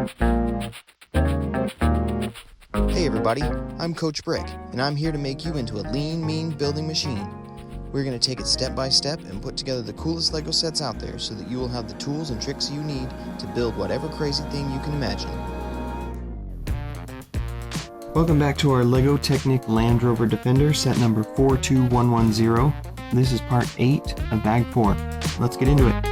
Hey everybody, I'm Coach Brick, and I'm here to make you into a lean, mean building machine. We're going to take it step by step and put together the coolest LEGO sets out there so that you will have the tools and tricks you need to build whatever crazy thing you can imagine. Welcome back to our LEGO Technic Land Rover Defender set number 42110. This is part 8 of bag 4. Let's get into it.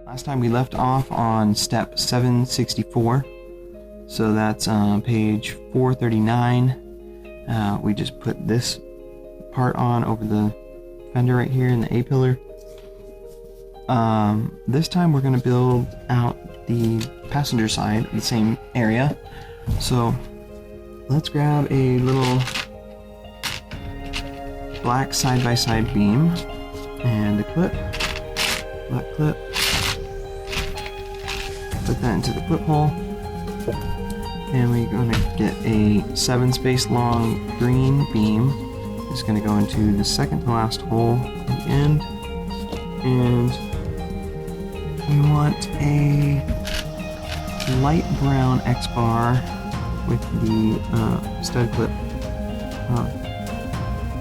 Last time we left off on step 764, so that's on page 439. We just put this part on over the fender right here in the A-pillar. This time we're going to build out the passenger side of the same area. So let's grab a little black side-by-side beam and a clip, black clip. Put that into the clip hole, and we're going to get a 7 space long green beam. It's going to go into the second to last hole at the end, and we want a light brown X bar with the stud clip,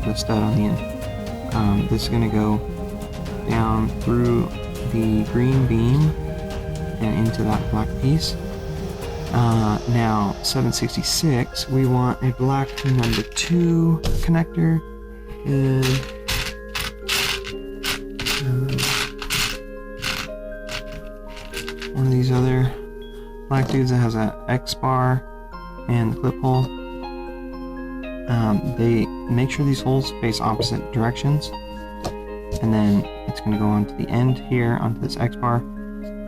the stud on the end. This is going to go down through the green beam and into that black piece. Now 766, we want a black number 2 connector, and one of these other black dudes that has an X bar and the clip hole. They make sure these holes face opposite directions, and then it's going to go onto the end here onto this X bar,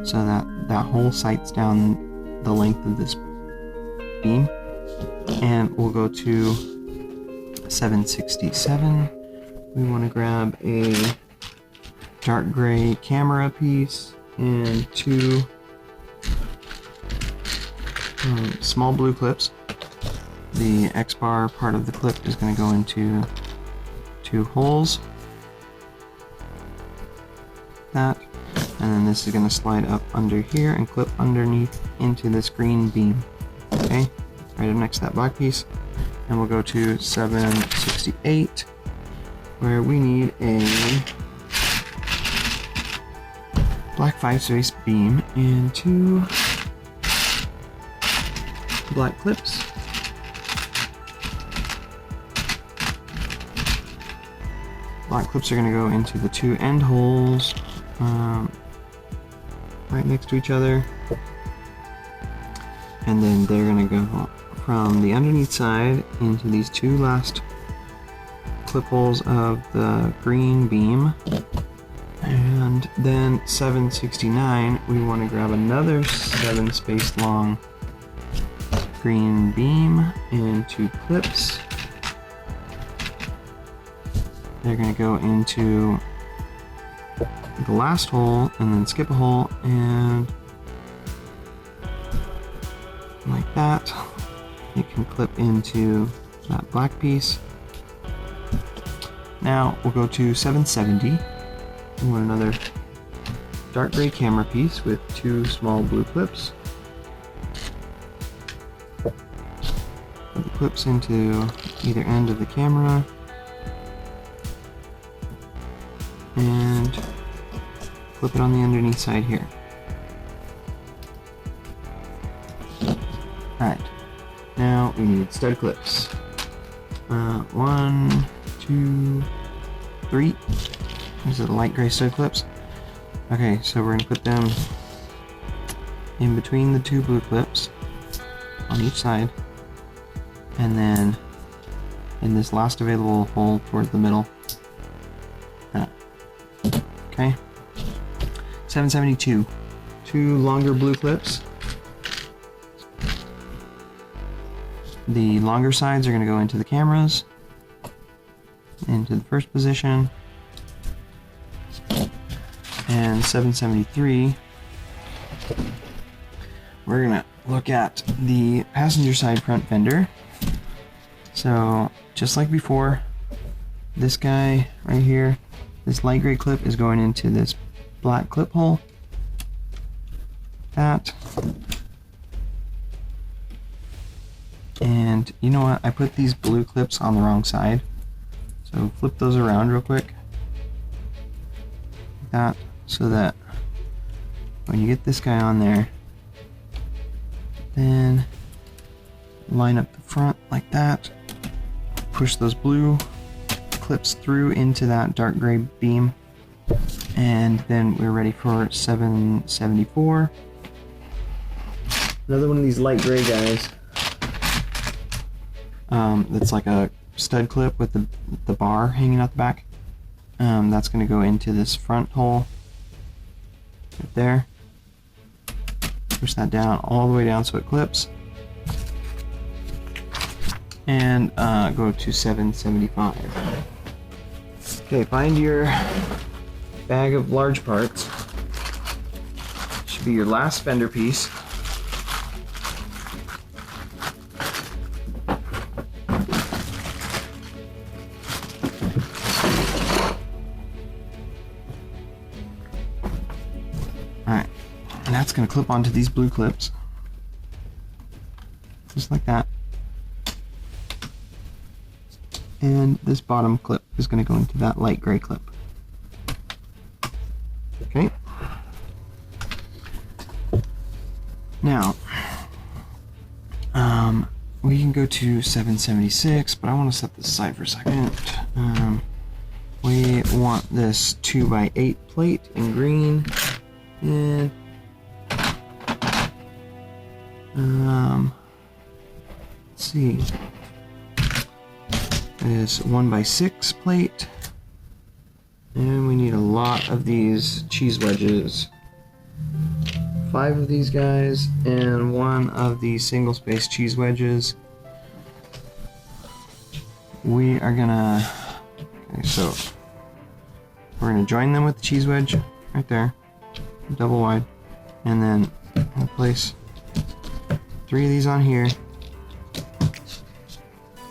so that that hole sights down the length of this beam. And we'll go to 767. We want to grab a dark gray camera piece and 2 small blue clips. The X bar part of the clip is going to go into 2 holes. That. And then this is going to slide up under here and clip underneath into this green beam. Okay, right up next to that black piece. And we'll go to 768, where we need a black 5 space beam and 2 black clips. Black clips are going to go into the 2 end holes. Right next to each other, and then they're going to go from the underneath side into these 2 last clip holes of the green beam. And then 769, we want to grab another 7 space long green beam and 2 clips. They're going to go into the last hole and then skip a hole, and like that it can clip into that black piece. Now we'll go to 770. We want another dark gray camera piece with 2 small blue clips. Put the clips into either end of the camera and flip it on the underneath side here. Alright, now we need stud clips. 1, 2, 3. These are the light gray stud clips. Okay, so we're going to put them in between the 2 blue clips on each side, and then in this last available hole towards the middle. Okay. 772. 2 longer blue clips. The longer sides are going to go into the cameras, into the first position. And 773, we're going to look at the passenger side front fender. So just like before, this guy right here, this light gray clip is going into this black clip hole, that. And you know what? I put these blue clips on the wrong side. So flip those around real quick. Like that. So that when you get this guy on there, then line up the front like that. Push those blue clips through into that dark gray beam. And then we're ready for 774. Another one of these light gray guys. That's like a stud clip with the bar hanging out the back. That's going to go into this front hole right there. Push that down all the way down so it clips. And go to 775. Okay, find your bag of large parts. Should be your last fender piece. Alright, and that's going to clip onto these blue clips. Just like that. And this bottom clip is going to go into that light gray clip. Okay. Now, we can go to 776, but I want to set this aside for a second. We want this 2x8 plate in green, and let's see, this 1x6 plate, and we need a lot of these cheese wedges. 5 of these guys and 1 of these single space cheese wedges. We are gonna, okay, so we're gonna join them with the cheese wedge right there, double wide, and then we'll place 3 of these on here,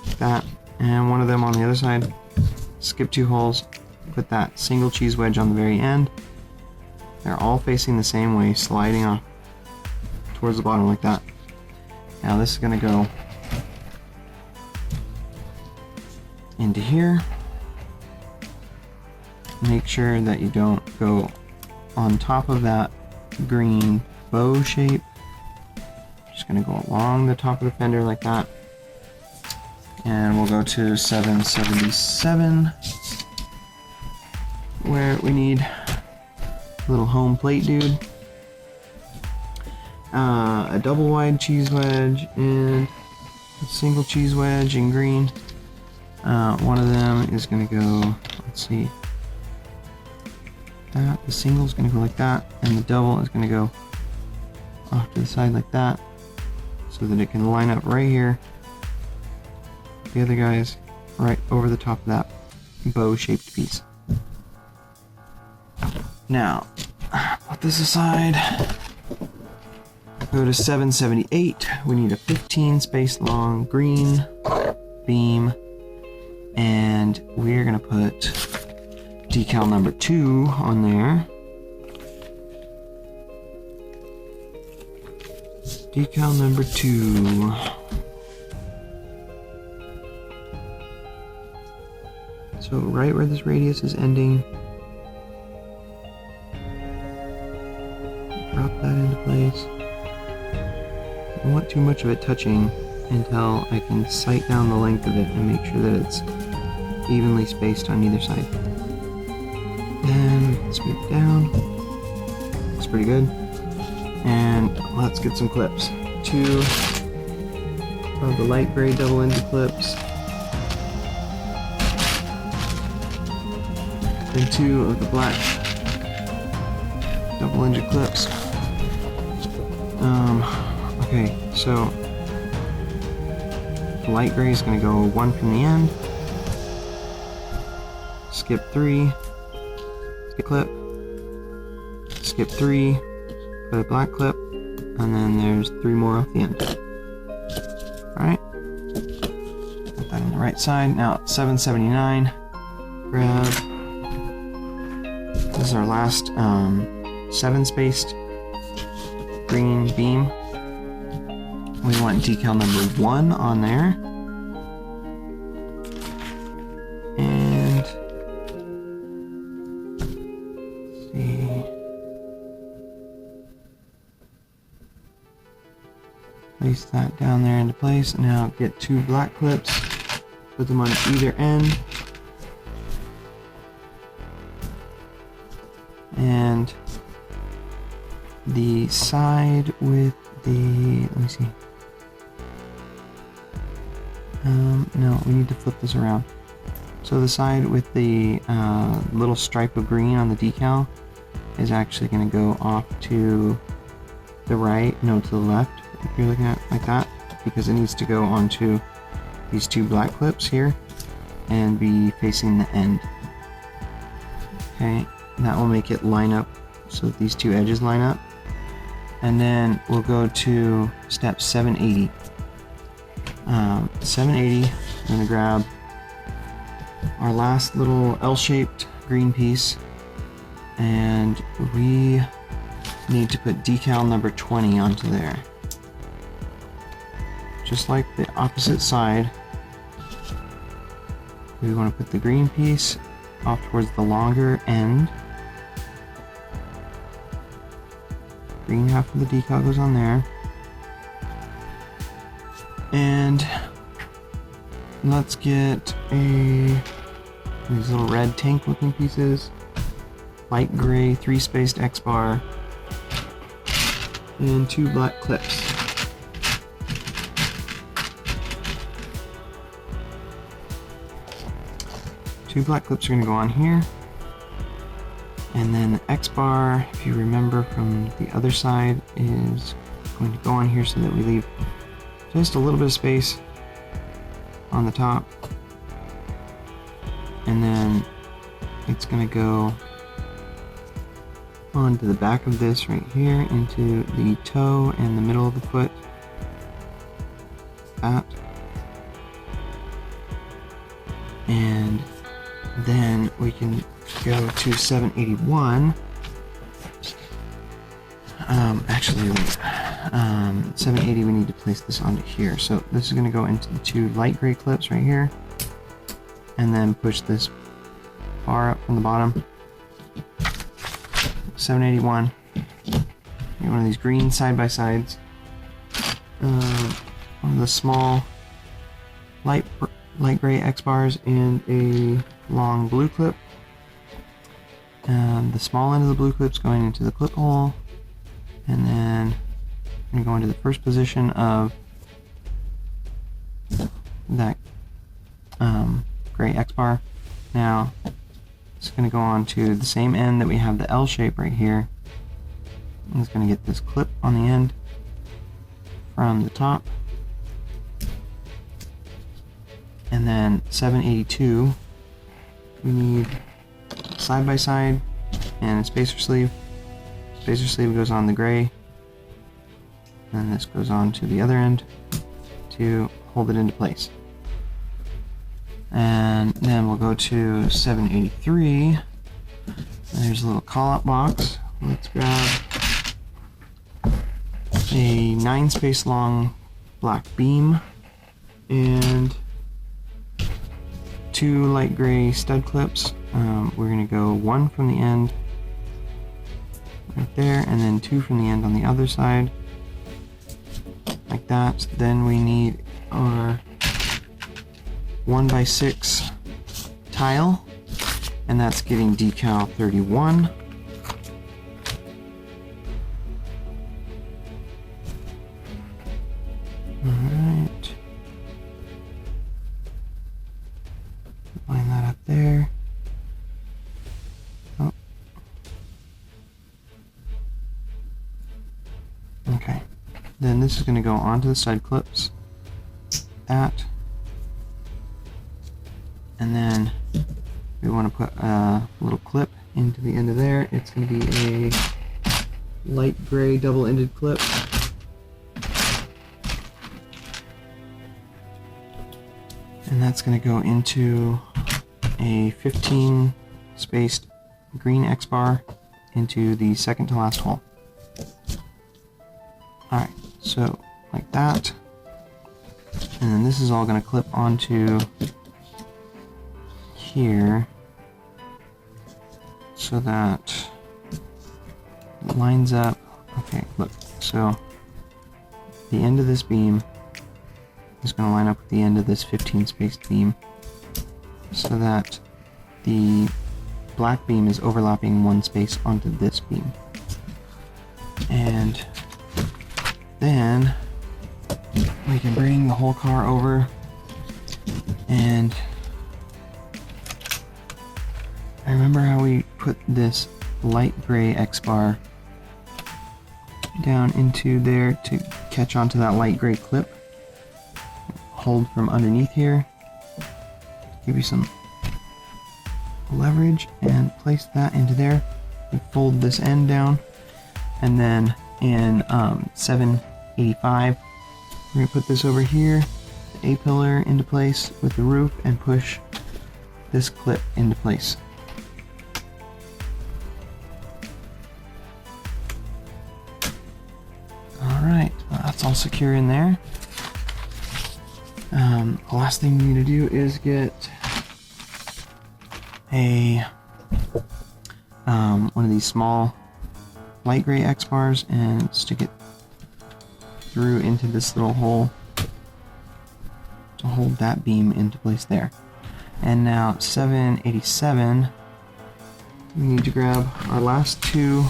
like that, and 1 of them on the other side. Skip 2 holes, put that single cheese wedge on the very end. They're all facing the same way, sliding off towards the bottom like that. Now this is going to go into here. Make sure that you don't go on top of that green bow shape. Just going to go along the top of the fender like that. And we'll go to 777, where we need little home plate dude, a double wide cheese wedge, and a single cheese wedge in green. One of them is going to go, let's see, that. The single is going to go like that, and the double is going to go off to the side like that, so that it can line up right here. The other guys right over the top of that bow shaped piece. Now, put this aside. Go to 778. We need a 15 space long green beam, and we're gonna put decal number 2 on there. Decal number 2. So right where this radius is ending, drop that into place. I don't want too much of it touching until I can sight down the length of it and make sure that it's evenly spaced on either side. Then let's move it down. Looks pretty good. And let's get some clips. 2 of the light gray double-ended clips. And 2 of the black double-ended clips. Okay, so the light gray is going to go 1 from the end. Skip 3. Skip clip. Skip 3. Put a black clip. And then there's 3 more off the end. Alright. Put that on the right side. Now, 779. Grab. This is our last 7 spaced green beam. We want decal number 1 on there. And let's see. Place that down there into place. Now get 2 black clips, put them on either end. And the side with the, let me see. No, we need to flip this around. So the side with the little stripe of green on the decal is actually going to go off to the right, no, to the left, if you're looking at it like that, because it needs to go onto these 2 black clips here and be facing the end. Okay, and that will make it line up so that these 2 edges line up. And then we'll go to step 780. 780, I'm going to grab our last little L-shaped green piece, and we need to put decal number 20 onto there. Just like the opposite side, we want to put the green piece off towards the longer end. Green half of the decal goes on there. And let's get these little red tank looking pieces, light gray 3-spaced X-bar, and 2 black clips. Two black clips are going to go on here, and then the X-bar, if you remember from the other side, is going to go on here so that we leave just a little bit of space on the top, and then it's going to go onto the back of this right here, into the toe and the middle of the foot. That. And then we can go to 781. 780, we need to place this onto here. So this is going to go into the 2 light gray clips right here, and then push this bar up from the bottom. 781. Get one of these green side-by-sides. One of the small light gray X-bars and a long blue clip. The small end of the blue clip's going into the clip hole, and then I'm going to go into the first position of that gray X-bar. Now it's going to go on to the same end that we have the L shape right here. I'm just going to get this clip on the end from the top. And then 782, we need side by side and a spacer sleeve. Spacer sleeve goes on the gray, and this goes on to the other end to hold it into place. And then we'll go to 783. There's a little call-out box. Let's grab a 9-space long black beam and 2 light gray stud clips. We're going to go 1 from the end right there, and then 2 from the end on the other side, like that. Then we need our 1x6 tile, and that's getting decal 31. Alright. Line that up there. Oh. Okay. Then this is going to go onto the side clips. That. And then we want to put a little clip into the end of there. It's going to be a light gray double-ended clip. And that's going to go into a 15-spaced green X-bar into the second to last hole. Alright, so like that. And then this is all going to clip onto here so that it lines up. Okay, look, so the end of this beam is going to line up with the end of this 15 spaced beam so that the black beam is overlapping one space onto this beam. And then we can bring the whole car over, and I remember how we put this light gray X-bar down into there to catch onto that light gray clip. Hold from underneath here, give you some leverage, and place that into there. We fold this end down, and then in 785 we're going to put this over here, the A-pillar into place with the roof, and push this clip into place. Alright, that's all secure in there. The last thing we need to do is get a one of these small light gray X-bars and stick it through into this little hole to hold that beam into place there. And now 787, we need to grab our last two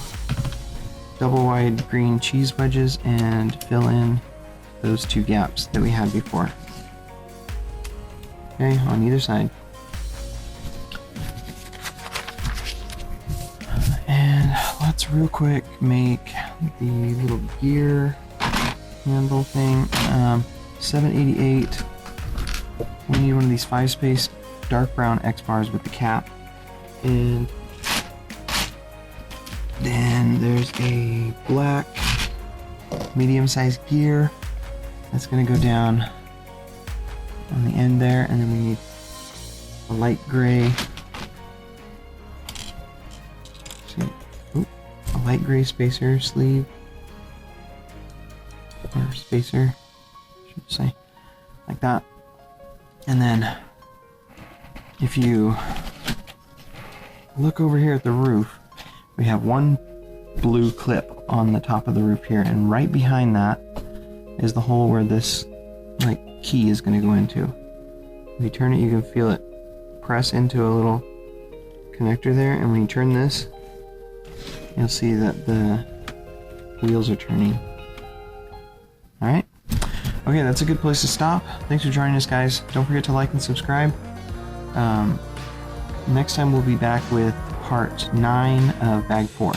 double wide green cheese wedges and fill in those two gaps that we had before. Okay, on either side. And let's real quick make the little gear handle thing. 788. We need one of these 5-space dark brown X-bars with the cap. And then there's a black medium-sized gear that's going to go down on the end there, and then we need a light gray, a light gray spacer sleeve, or spacer, I should say, like that. And then if you look over here at the roof, we have one blue clip on the top of the roof here, and right behind that is the hole where this key is going to go into. If you turn it, you can feel it press into a little connector there, and when you turn this, you'll see that the wheels are turning. Alright, okay, that's a good place to stop. Thanks for joining us, guys. Don't forget to like and subscribe. Next time we'll be back with part 9 of bag 4.